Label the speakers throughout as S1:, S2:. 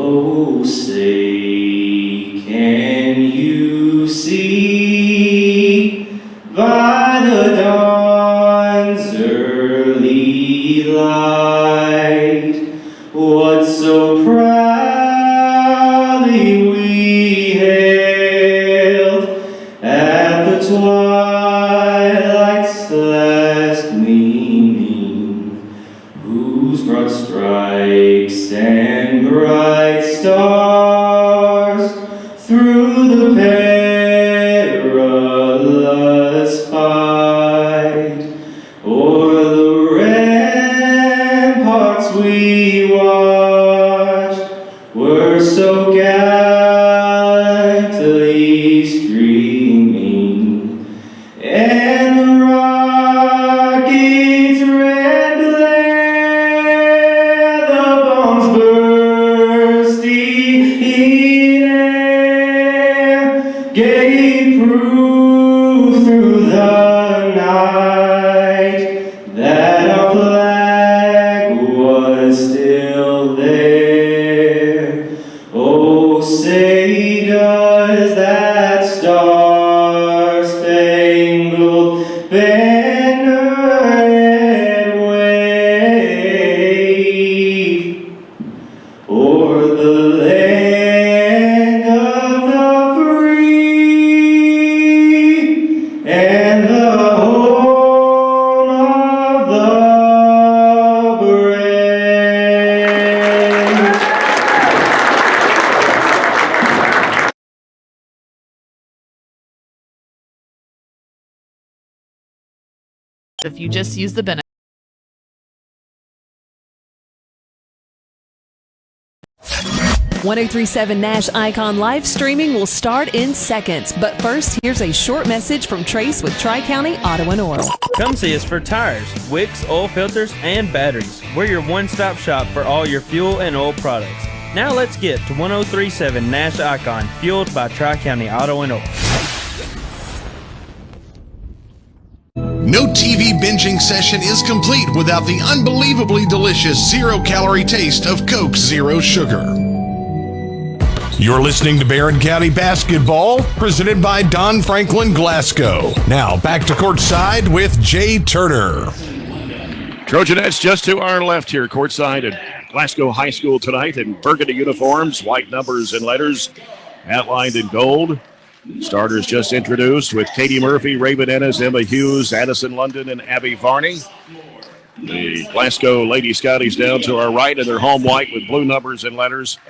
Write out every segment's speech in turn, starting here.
S1: Oh, say, can you see by the dawn's early light what so proudly we hailed at the twilight's last gleaming, whose broad stripes and bright stars through the perilous fight o'er the ramparts we watched were so gallantly streaming, and the rocket's red glare, the bombs bursting in air, gave proof through the night that our flag was still there. Oh, say does that star-spangled banner yet wave o'er the land of the free and the home of the brave?
S2: If you just use the benefit.
S3: 1037 Nash Icon live streaming will start in seconds. But first, here's a short message from Trace with Tri-County Auto and Oil.
S4: Come see us for tires, wicks, oil filters, and batteries. We're your one-stop shop for all your fuel and oil products. Now let's get to 1037 Nash Icon, fueled by Tri-County Auto and Oil.
S5: No TV binging session is complete without the unbelievably delicious zero-calorie taste of Coke Zero Sugar. You're listening to Barren County Basketball, presented by Don Franklin Glasgow. Now, back to courtside with Jay Turner.
S6: Trojanettes just to our left here, courtside at Glasgow High School tonight in burgundy uniforms, white numbers and letters outlined in gold. Starters just introduced with Katie Murphy, Raven Ennis, Emma Hughes, Addison London, and Abby Varney. The Glasgow Lady Scotties down to our right in their home white with blue numbers and letters.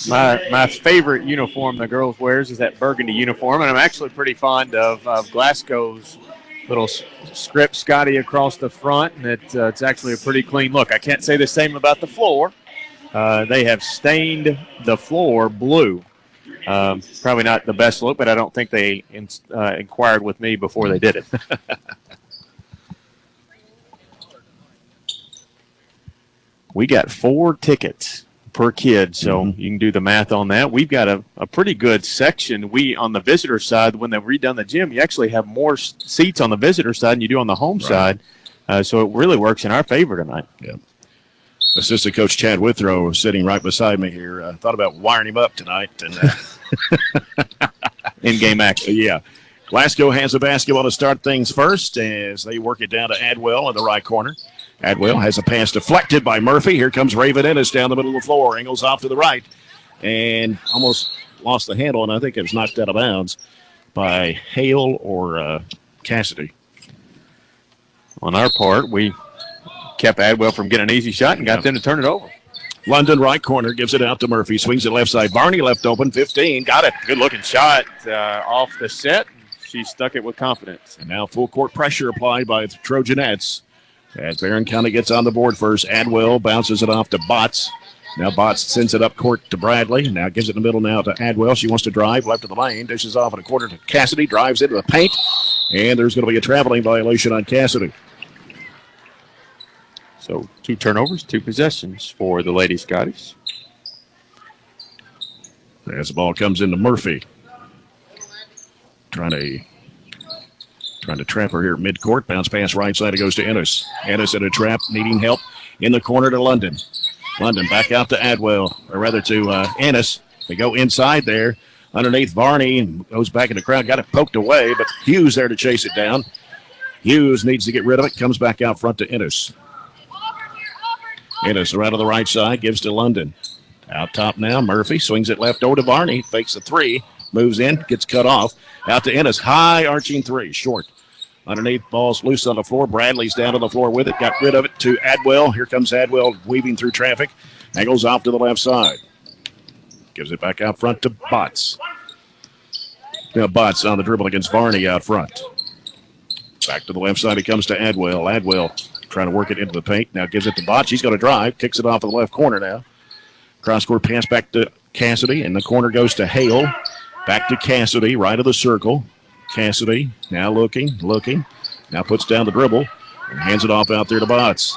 S7: My favorite uniform the girls wears is that burgundy uniform, and I'm actually pretty fond of Glasgow's little script Scotty across the front, and it's actually a pretty clean look. I can't say the same about the floor. They have stained the floor blue. Probably not the best look, but I don't think they inquired with me before they did it. We got 4 tickets per kid, so you can do the math on that. We've got a pretty good section. On the visitor side, when they've redone the gym, you actually have more seats on the visitor side than you do on the home side. So it really works in our favor tonight.
S6: Yeah. Assistant Coach Chad Withrow sitting right beside me here. Thought about wiring him up tonight. And
S7: in-game action.
S6: Yeah. Glasgow has the basketball to start things first as they work it down to Adwell in the right corner. Adwell has a pass deflected by Murphy. Here comes Raven Ennis down the middle of the floor. Angles off to the right and almost lost the handle, and I think it was knocked out of bounds by Hale or Cassidy.
S7: On our part, we kept Adwell from getting an easy shot and got them to turn it over.
S6: London right corner gives it out to Murphy. Swings it left side. Barney left open. 15. Got it.
S7: Good-looking shot off the set. She stuck it with confidence.
S6: And now full court pressure applied by the Trojanettes. As Barren County gets on the board first, Adwell bounces it off to Botts. Now Botts sends it up court to Bradley. Now gives it in the middle now to Adwell. She wants to drive left of the lane. Dishes off in a quarter to Cassidy. Drives into the paint. And there's going to be a traveling violation on Cassidy.
S7: So 2 turnovers, 2 possessions for the Lady Scotties.
S6: As the ball comes into Murphy. Trying to trap her here at midcourt. Bounce pass right side. It goes to Ennis. Ennis in a trap, needing help in the corner to London. London back out to Adwell, or rather to Ennis. They go inside there. Underneath Varney, and goes back in the crowd. Got it poked away, but Hughes there to chase it down. Hughes needs to get rid of it. Comes back out front to Ennis. Ennis around to the right side. Gives to London. Out top now. Murphy swings it left over to Varney. Fakes a three. Moves in. Gets cut off. Out to Ennis. High arching three. Short. Underneath, ball's loose on the floor. Bradley's down on the floor with it. Got rid of it to Adwell. Here comes Adwell weaving through traffic. Angles off to the left side. Gives it back out front to Botts. Now Botts on the dribble against Varney out front. Back to the left side. He comes to Adwell. Adwell trying to work it into the paint. Now gives it to Botts. He's going to drive. Kicks it off in the left corner now. Cross-court pass back to Cassidy. And the corner goes to Hale. Back to Cassidy. Right of the circle. Cassidy now looking. Now puts down the dribble. And hands it off out there to Botts.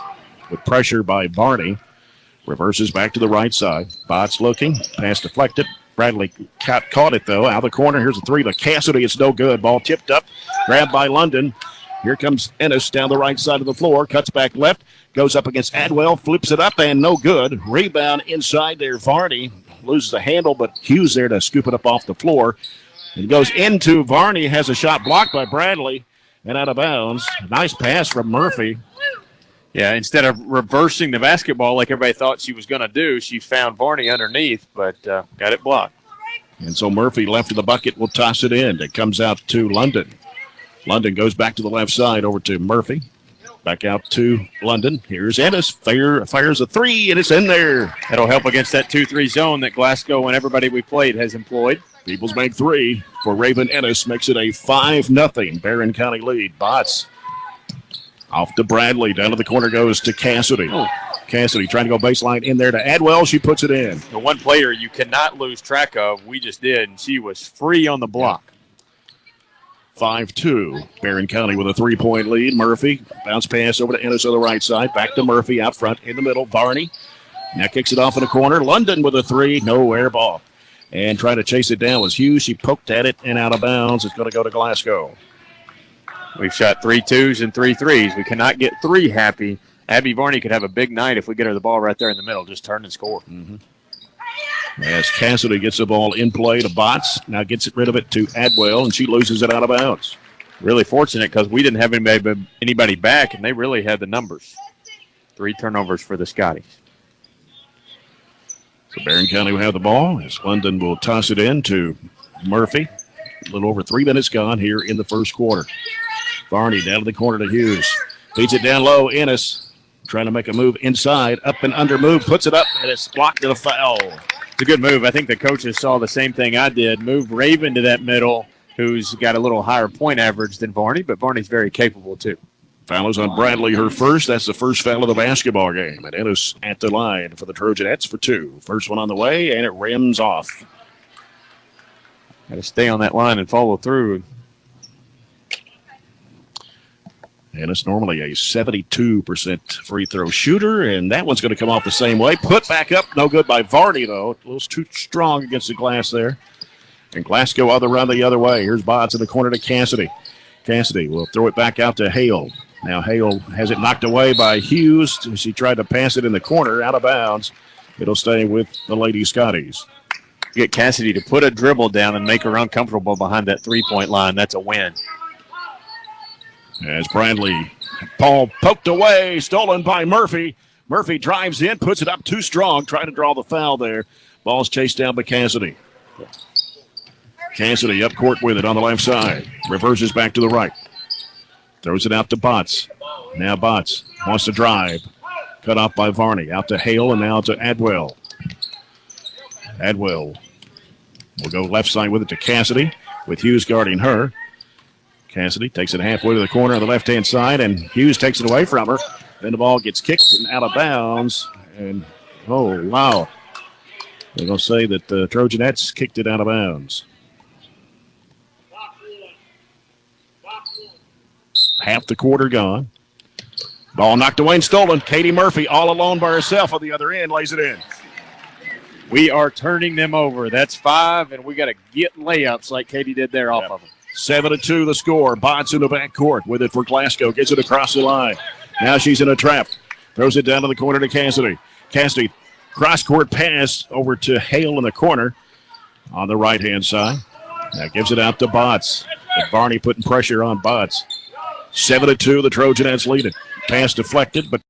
S6: With pressure by Varney. Reverses back to the right side. Botts looking. Pass deflected. Bradley caught it, though. Out of the corner. Here's a three to Cassidy. It's no good. Ball tipped up. Grabbed by London. Here comes Ennis down the right side of the floor. Cuts back left. Goes up against Adwell. Flips it up and no good. Rebound inside there. Varney loses the handle, but Hughes there to scoop it up off the floor. It goes into Varney. Has a shot blocked by Bradley and out of bounds. Nice pass from Murphy.
S7: Yeah, instead of reversing the basketball like everybody thought she was going to do, she found Varney underneath, but got it blocked.
S6: And so Murphy left of the bucket will toss it in. It comes out to London. London goes back to the left side over to Murphy. Back out to London. Here's Ennis. Fires a three, and it's in there.
S7: That'll help against that 2-3 zone that Glasgow and everybody we played has employed.
S6: Peoples make three for Raven Ennis. Makes it a 5-0 Barren County lead. Botts off to Bradley. Down to the corner goes to Cassidy.
S7: Oh.
S6: Cassidy trying to go baseline in there to Adwell. She puts it in.
S7: The one player you cannot lose track of, we just did, and she was free on the block.
S6: 5-2. Barren County with a 3-point lead. Murphy, bounce pass over to Ennis on the right side. Back to Murphy out front in the middle. Varney now kicks it off in the corner. London with a three. No air ball. And trying to chase it down was Hughes. She poked at it and out of bounds. It's going to go to Glasgow.
S7: We've shot 3 2s and 3 3s. We cannot get 3 happy. Abby Varney could have a big night if we get her the ball right there in the middle. Just turn and score.
S6: Mm-hmm. As Cassidy gets the ball in play to Botts. Now gets rid of it to Adwell, and she loses it out of bounds.
S7: Really fortunate because we didn't have anybody back, and they really had the numbers. 3 turnovers for the Scotties.
S6: So Barren County will have the ball as London will toss it in to Murphy. A little over 3 minutes gone here in the first quarter. Varney down to the corner to Hughes. Feeds it down low. Ennis trying to make a move inside. Up and under move. Puts it up, and it's blocked to the foul.
S7: It's a good move. I think the coaches saw the same thing I did. Move Raven to that middle, who's got a little higher point average than Varney, but Varney's very capable too.
S6: Foul is on Bradley, her first. That's the first foul of the basketball game. And Ennis at the line for the Trojanettes for 2. First one on the way, and it rims off.
S7: Got to stay on that line and follow through.
S6: Ennis normally a 72% free throw shooter, and that one's going to come off the same way. Put back up, no good by Varney, though. A little too strong against the glass there. And Glasgow around the other way. Here's Botts in the corner to Cassidy. Cassidy will throw it back out to Hale. Now Hale has it knocked away by Hughes. She tried to pass it in the corner, out of bounds. It'll stay with the Lady Scotties.
S7: Get Cassidy to put a dribble down and make her uncomfortable behind that three-point line. That's a win.
S6: As Bradley, Paul poked away, stolen by Murphy. Murphy drives in, puts it up too strong, trying to draw the foul there. Ball's chased down by Cassidy. Cassidy up court with it on the left side. Reverses back to the right. Throws it out to Botts. Now Botts wants to drive. Cut off by Varney. Out to Hale and now to Adwell. Adwell will go left side with it to Cassidy, with Hughes guarding her. Cassidy takes it halfway to the corner on the left-hand side, and Hughes takes it away from her. Then the ball gets kicked and out of bounds. And, oh, wow. They're going to say that the Trojanettes kicked it out of bounds. Half the quarter gone. Ball knocked away and stolen. Katie Murphy all alone by herself on the other end, lays it in.
S7: We are turning them over. That's 5, and we got to get layups like Katie did there off of them.
S6: 7-2 the score. Botts in the backcourt with it for Glasgow. Gets it across the line. Now she's in a trap. Throws it down to the corner to Cassidy. Cassidy Cross-court pass over to Hale in the corner on the right-hand side. That gives it out to Botts. And Varney putting pressure on Botts. 7-2, the Trojanettes lead it. Pass deflected, but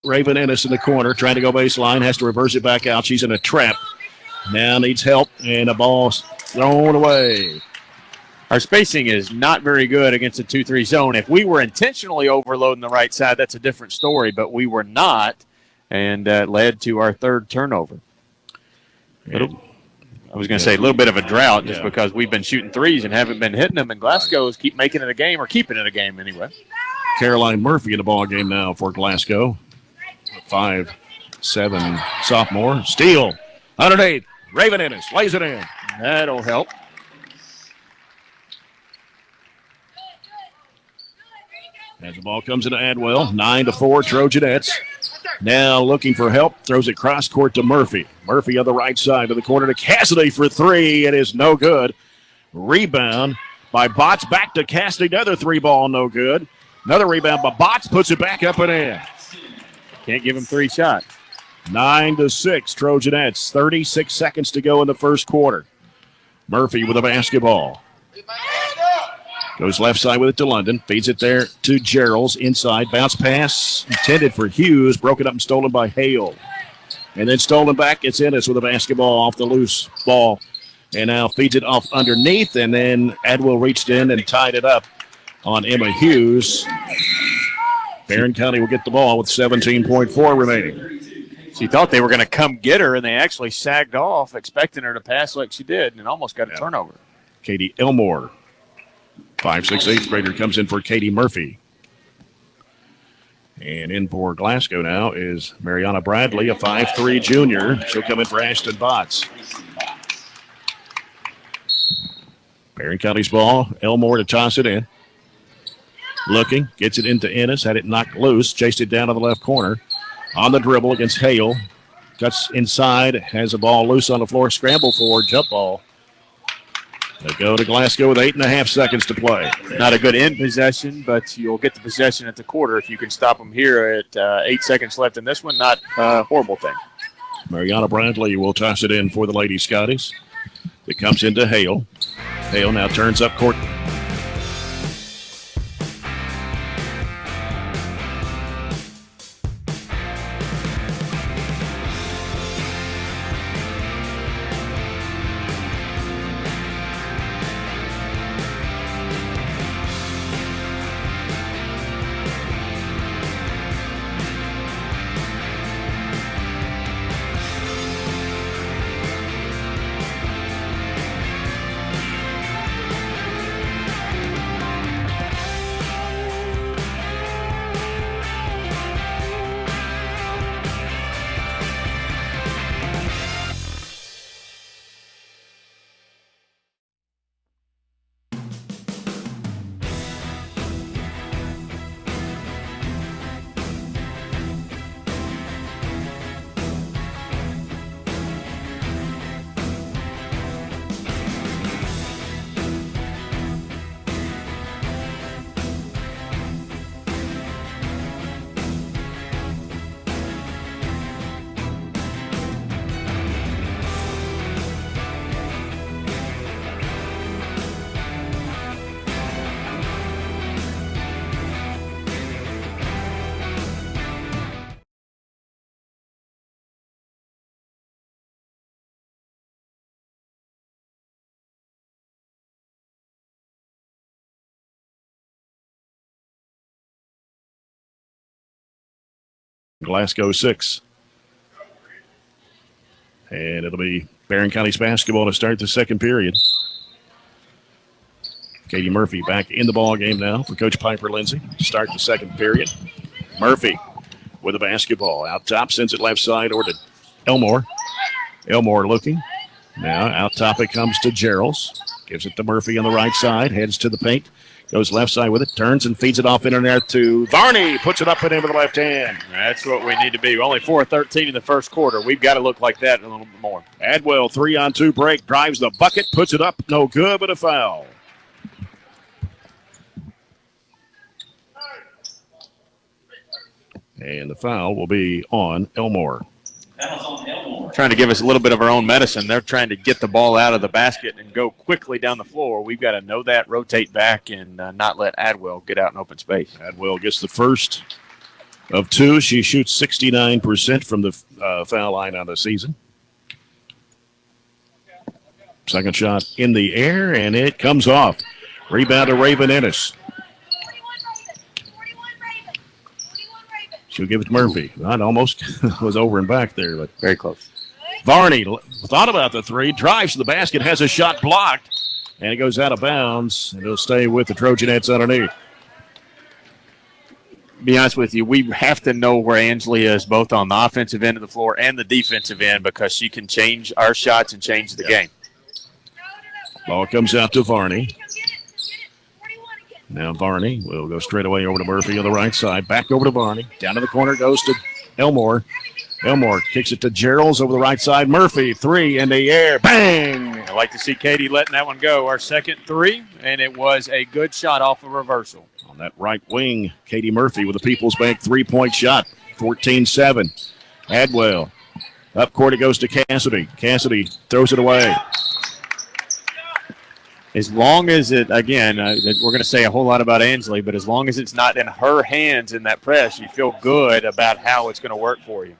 S6: Raven Ennis in the corner, trying to go baseline, has to reverse it back out. She's in a trap. Now needs help, and a ball thrown away.
S7: Our spacing is not very good against a 2-3 zone. If we were intentionally overloading the right side, that's a different story, but we were not, and led to our third turnover. I was going to say a little bit of a drought just because we've been shooting threes and haven't been hitting them, and Glasgow's keep making it a game, or keeping it a game anyway.
S6: Caroline Murphy in the ball game now for Glasgow. 5'7" sophomore. Steal. Underneath. Raven Ennis lays it in.
S7: That'll help.
S6: As the ball comes into Adwell, 9-4 Trojanettes. Now looking for help, throws it cross court to Murphy. Murphy on the right side to the corner to Cassidy for three. It is no good. Rebound by Botts, back to Cassidy. Another three ball, no good. Another rebound by Botts, puts it back up and in.
S7: Can't give him three shots.
S6: 9-6 Trojanettes. 36 seconds to go in the first quarter. Murphy with a basketball. Goes left side with it to London. Feeds it there to Gerald's inside. Bounce pass intended for Hughes. Broken up and stolen by Hale. And then stolen back. It's Ennis with a basketball off the loose ball. And now feeds it off underneath. And then Adwell reached in and tied it up on Emma Hughes. Barron County will get the ball with 17.4 remaining.
S7: She thought they were going to come get her, and they actually sagged off, expecting her to pass like she did, and almost got a turnover.
S6: Katie Elmore, 5'6", 8th grader, comes in for Katie Murphy. And in for Glasgow now is Mariana Bradley, a 5'3 junior. She'll come in for Ashton Botts. Barron County's ball. Elmore to toss it in. Looking, gets it into Ennis, had it knocked loose, chased it down to the left corner. On the dribble against Hale. Cuts inside, has the ball loose on the floor, scramble forward, jump ball. They go to Glasgow with 8.5 seconds to play.
S7: Not a good end possession, but you'll get the possession at the quarter if you can stop them here at 8 seconds left in this one. Not a horrible thing.
S6: Mariana Bradley will toss it in for the Lady Scotties. It comes into Hale. Hale now turns up court. Glasgow 6. And it'll be Barron County's basketball to start the second period. Katie Murphy back in the ball game now for Coach Piper Lindsay to start the second period. Murphy with the basketball. Out top, sends it left side over to Elmore. Elmore looking. Now out top it comes to Gerald's. Gives it to Murphy on the right side. Heads to the paint. Goes left side with it. Turns and feeds it off in and there to Varney. Puts it up and in with the left hand.
S7: That's what we need to be. We're only 4-13 in the first quarter. We've got to look like that a little bit more.
S6: Adwell, 3-on-2 break. Drives the bucket. Puts it up. No good, but a foul. And the foul will be on Elmore.
S7: Trying to give us a little bit of our own medicine. They're trying to get the ball out of the basket and go quickly down the floor. We've got to know that, rotate back, and not let Adwell get out in open space.
S6: Adwell gets the first of two. She shoots 69% from the foul line on the season. Second shot in the air, and it comes off. Rebound to Raven Ennis. She'll give it to Murphy. That almost was over and back there, but
S7: very close.
S6: Varney thought about the three, drives to the basket, has a shot blocked, and it goes out of bounds, and it'll stay with the Trojanettes underneath.
S7: Be honest with you, we have to know where Angela is, both on the offensive end of the floor and the defensive end, because she can change our shots and change the game.
S6: Ball comes out to Varney. Now Varney will go straight away over to Murphy on the right side. Back over to Varney. Down to the corner goes to Elmore. Elmore kicks it to Gerald's over the right side. Murphy, three in the air. Bang!
S7: I like to see Katie letting that one go. Our second three, and it was a good shot off a reversal.
S6: On that right wing, Katie Murphy with a People's Bank three-point shot. 14-7. Adwell. Up court it goes to Cassidy. Cassidy throws it away.
S7: As long as it, again, we're going to say a whole lot about Ansley, but as long as it's not in her hands in that press, you feel good about how it's going to work for you.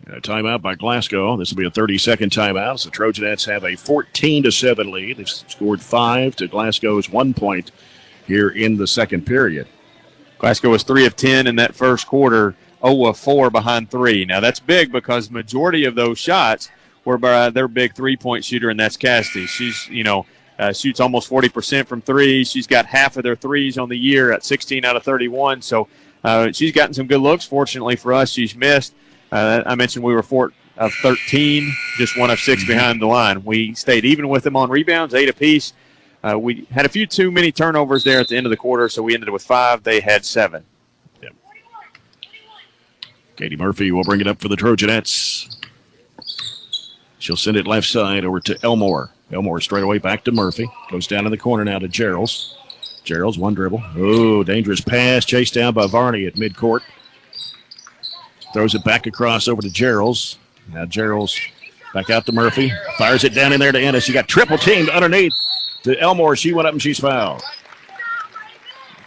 S6: A timeout by Glasgow. This will be a 30-second timeout. So the Trojanettes have a 14-7 lead. They've scored 5 to Glasgow's 1 point here in the second period.
S7: Glasgow was 3 of 10 in that first quarter, 0 of 4 behind 3. Now that's big because majority of those shots were by their big three-point shooter, and that's Cassidy. She's, shoots almost 40% from three. She's got half of their threes on the year at 16 out of 31. So She's gotten some good looks. Fortunately for us, she's missed. I mentioned we were 4 of 13, just 1 of 6 behind the line. We stayed even with them on rebounds, 8 apiece. We had a few too many turnovers there at the end of the quarter, so we ended with 5. They had 7.
S6: Yep. Katie Murphy will bring it up for the Trojanettes. She'll send it left side over to Elmore. Elmore straight away back to Murphy. Goes down in the corner now to Gerald's. Gerald's one dribble. Oh, dangerous pass. Chased down by Varney at midcourt. Throws it back across over to Gerald's. Now Gerald's back out to Murphy. Fires it down in there to Ennis. She got triple teamed underneath to Elmore. She went up and she's fouled.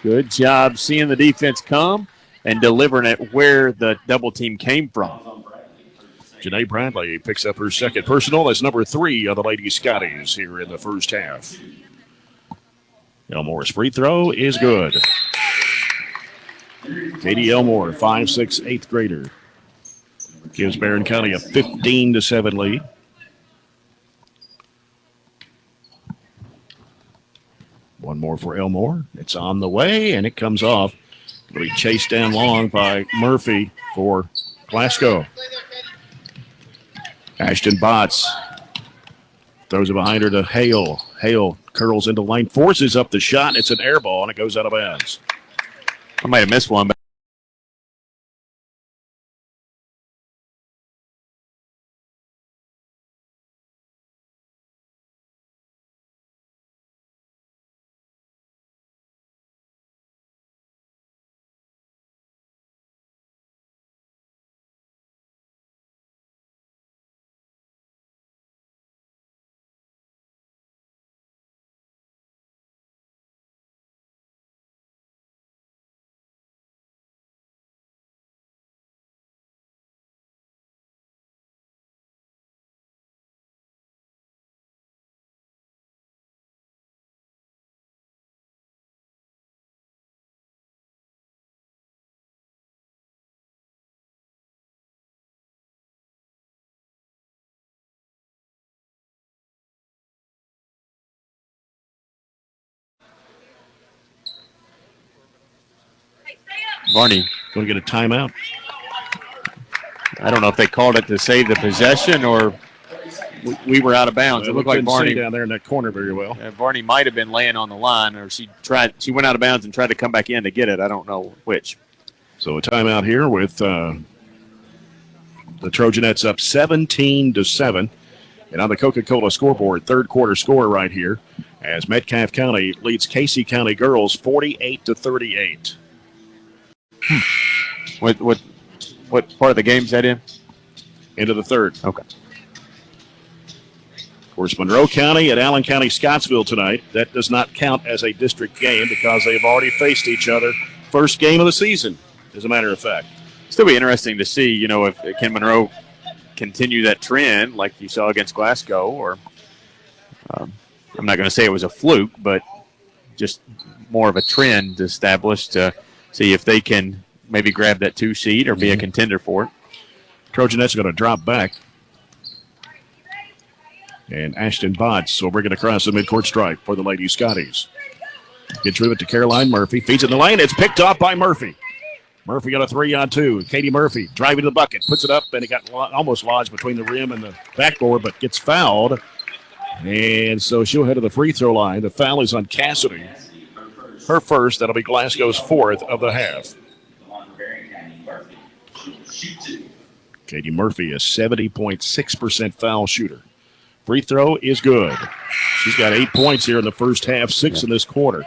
S7: Good job seeing the defense come and delivering it where the double team came from.
S6: Janae Bradley picks up her second personal as number 3 of the Lady Scotties here in the first half. Elmore's free throw is good. Katie Elmore, 5'6", 8th grader, gives Barron County a 15-7 lead. One more for Elmore. It's on the way, and it comes off. It'll be chased down long by Murphy for Glasgow. Ashton Botts throws it behind her to Hale. Hale curls into lane, forces up the shot. It's an air ball, and it goes out of bounds.
S7: I might have missed one, but Varney
S6: going to get a timeout.
S7: I don't know if they called it to save the possession or we were out of bounds. It looked like Varney
S6: down there in that corner very well.
S7: Varney might have been laying on the line, or she went out of bounds and tried to come back in to get it. I don't know which.
S6: So a timeout here with the Trojanettes up 17-7. And on the Coca-Cola scoreboard, third quarter score right here, as Metcalfe County leads Casey County Girls 48-38.
S7: What part of the game is that in?
S6: Into the third.
S7: Okay.
S6: Of course, Monroe County and Allen County Scottsville tonight. That does not count as a district game because they've already faced each other. First game of the season, as a matter of fact.
S7: Still be interesting to see, if can Monroe continue that trend like you saw against Glasgow, or I'm not going to say it was a fluke, but just more of a trend established to see if they can maybe grab that 2 seed or be a contender for it.
S6: Trojanettes are going to drop back. And Ashton Botts will bring it across the midcourt stripe for the Lady Scotties. Gets rid of it to Caroline Murphy. Feeds it in the lane. It's picked off by Murphy. Murphy got a 3-on-2. Katie Murphy driving to the bucket. Puts it up, and it got almost lodged between the rim and the backboard, but gets fouled. And so she'll head to the free throw line. The foul is on Cassidy. Her first. That'll be Glasgow's 4th of the half. Katie Murphy, a 70.6% foul shooter. Free throw is good. She's got 8 points here in the first half, 6 in this quarter.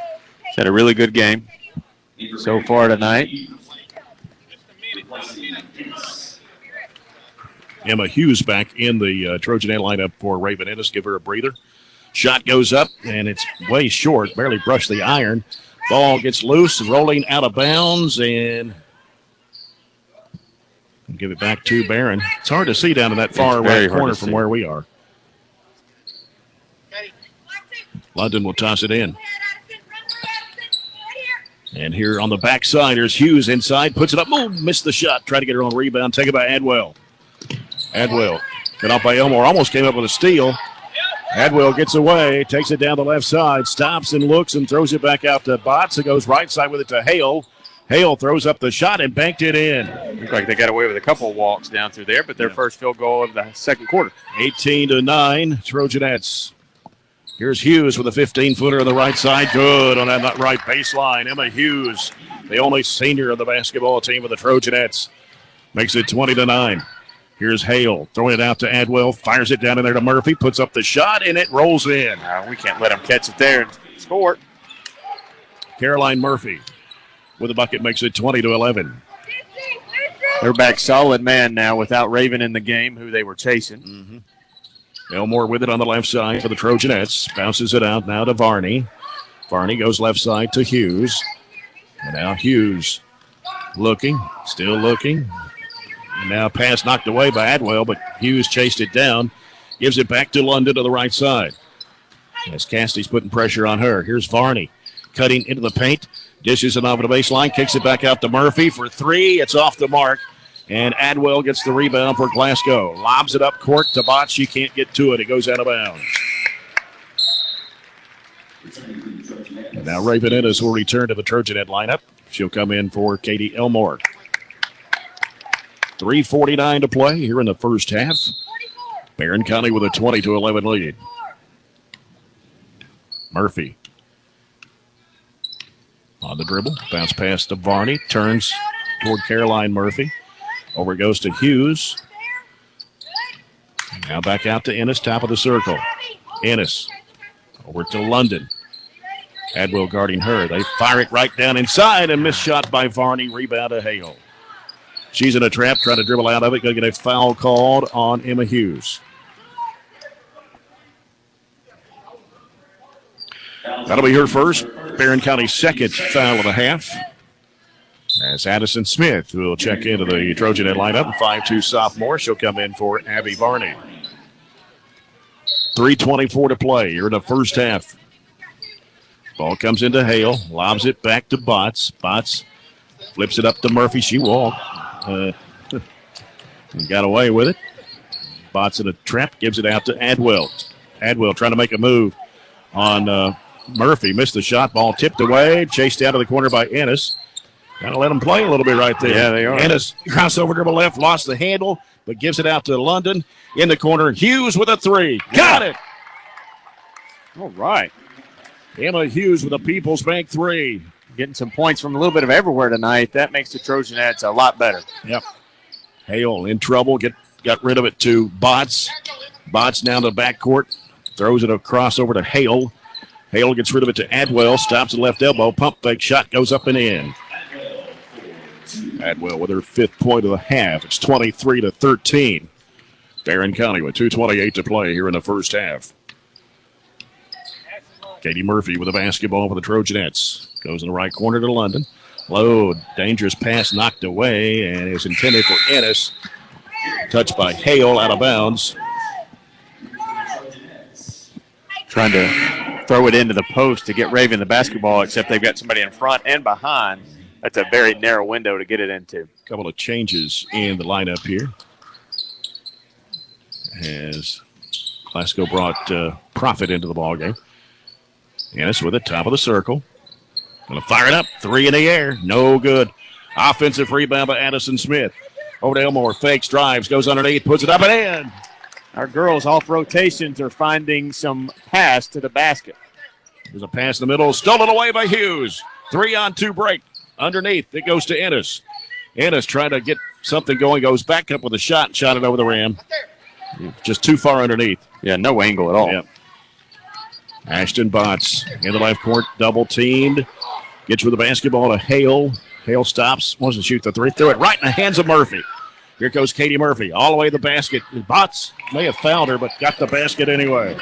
S7: She's had a really good game so far tonight.
S6: Emma Hughes back in the Trojan lineup for Raven Ennis. Give her a breather. Shot goes up, and it's way short. Barely brushed the iron. Ball gets loose, rolling out of bounds, and give it back to Barron. It's hard to see down in that far right corner from where we are. London will toss it in. And here on the backside, there's Hughes inside. Puts it up. Oh, missed the shot. Tried to get her on rebound. Taken by Adwell. Adwell got off by Elmore. Almost came up with a steal. Adwell gets away. Takes it down the left side. Stops and looks and throws it back out to Botts. It goes right side with it to Hale. Hale throws up the shot and banked it in.
S7: Looked like they got away with a couple of walks down through there, but their first field goal of the second quarter.
S6: 18-9, Trojanettes. Here's Hughes with a 15-footer on the right side. Good on that right baseline. Emma Hughes, the only senior of the basketball team of the Trojanettes, makes it 20-9. Here's Hale throwing it out to Adwell, fires it down in there to Murphy, puts up the shot, and it rolls in.
S7: We can't let them catch it there and score.
S6: Caroline Murphy with a bucket makes it 20-11.
S7: They're back solid man now without Raven in the game, who they were chasing.
S6: Elmore with it on the left side for the Trojanettes. Bounces it out now to Varney. Varney goes left side to Hughes. And now Hughes looking, still looking. And now pass knocked away by Adwell, but Hughes chased it down. Gives it back to London to the right side. As Cassidy's putting pressure on her. Here's Varney cutting into the paint. Dishes it off the baseline. Kicks it back out to Murphy for three. It's off the mark. And Adwell gets the rebound for Glasgow. Lobs it up court to Botts. She can't get to it. It goes out of bounds. And now Raven Ennis will return to the Trojanet lineup. She'll come in for Katie Elmore. 3:49 to play here in the first half. Barron County with a 20-11 lead. Murphy on the dribble. Bounce pass to Varney. Turns toward Caroline Murphy. Over it goes to Hughes. Now back out to Ennis, top of the circle. Ennis over to London. Adwell guarding her. They fire it right down inside. A missed shot by Varney. Rebound to Hale. She's in a trap, trying to dribble out of it. Going to get a foul called on Emma Hughes. That'll be her first. Barron County's second foul of the half. As Addison Smith will check into the Trojanet lineup. 5'2" sophomore. She'll come in for Abby Varney. 3:24 to play here in the first half. Ball comes into Hale. Lobs it back to Botts. Botts flips it up to Murphy. She walked. Got away with it. Botts in a trap. Gives it out to Adwell. Adwell trying to make a move on Murphy. Missed the shot. Ball tipped away. Chased out of the corner by Ennis. Got to let them play a little bit right there.
S7: Yeah, they are.
S6: Ennis crossover dribble left. Lost the handle, but gives it out to London. In the corner. Hughes with a three. Got it.
S7: All right.
S6: Emma Hughes with a People's Bank three.
S7: Getting some points from a little bit of everywhere tonight. That makes the Trojanettes a lot better.
S6: Yep. Hale in trouble. Got rid of it to Botts. Botts down to the backcourt. Throws it across over to Hale. Hale gets rid of it to Adwell. Stops at left elbow. Pump fake shot goes up and in. Adwell with her fifth point of the half. It's 23-13. Barron County with 2:28 to play here in the first half. Katie Murphy with a basketball for the Trojanettes. Goes in the right corner to London. Low, dangerous pass knocked away and is intended for Ennis. Touched by Hale out of bounds.
S7: Trying to throw it into the post to get Raven the basketball, except they've got somebody in front and behind. That's a very narrow window to get it into.
S6: A couple of changes in the lineup here. As Glasgow brought Profit into the ballgame. Ennis with it, top of the circle. Going to fire it up. Three in the air. No good. Offensive rebound by Addison Smith. Over to Elmore. Fakes, drives, goes underneath, puts it up and in.
S7: Our girls off rotations are finding some pass to the basket.
S6: There's a pass in the middle. Stolen away by Hughes. 3-on-2 break. Underneath. It goes to Ennis. Ennis trying to get something going. Goes back up with a shot and shot it over the rim. Just too far underneath.
S7: Yeah, no angle at all.
S6: Yep. Ashton Botts in the left court, double teamed. Gets with the basketball to Hale. Hale stops, wants to shoot the three. Threw it right in the hands of Murphy. Here goes Katie Murphy, all the way to the basket. Botts may have fouled her, but got the basket anyway.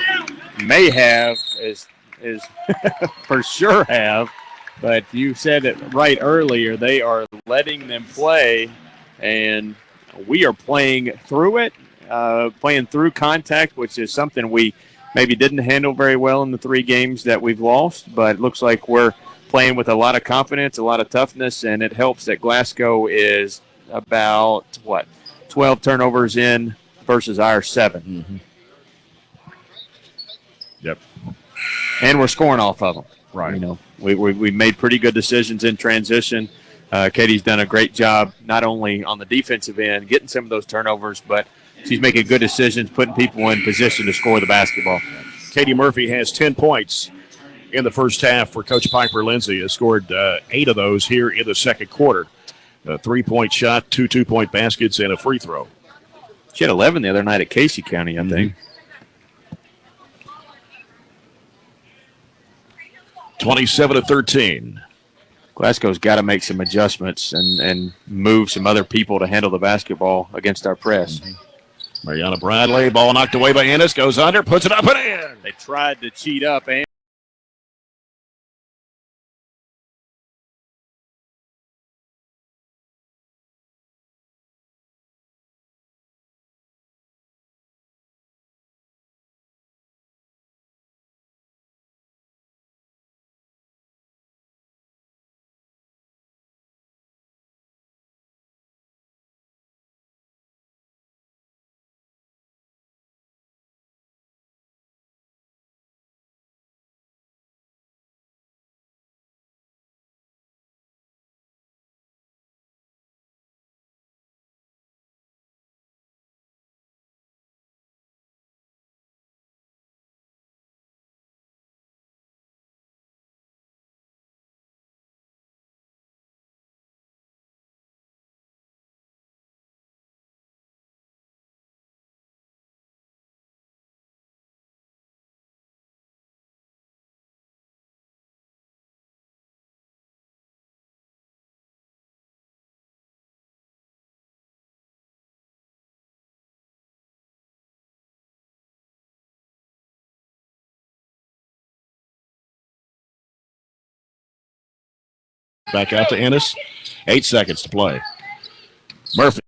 S7: May have is for sure have, but you said it right earlier. They are letting them play, and we are playing through it, playing through contact, which is something we maybe didn't handle very well in the 3 games that we've lost, but it looks like we're playing with a lot of confidence, a lot of toughness, and it helps that Glasgow is about, 12 turnovers in versus our 7.
S6: Mm-hmm. Yep.
S7: And we're scoring off of them.
S6: Right.
S7: You know, we made pretty good decisions in transition. Katie's done a great job not only on the defensive end, getting some of those turnovers, but she's making good decisions, putting people in position to score the basketball.
S6: Katie Murphy has 10 points in the first half for Coach Piper Lindsay. Has scored 8 of those here in the second quarter. A 3-point shot, 2 2-point baskets, and a free throw.
S7: She had 11 the other night at Casey County, I think.
S6: 27-13.
S7: Glasgow's got to make some adjustments and move some other people to handle the basketball against our press.
S6: Mariana Bradley, ball knocked away by Ennis, goes under, puts it up and in.
S7: They tried to cheat up and
S6: back out to Ennis. 8 seconds to play. Murphy.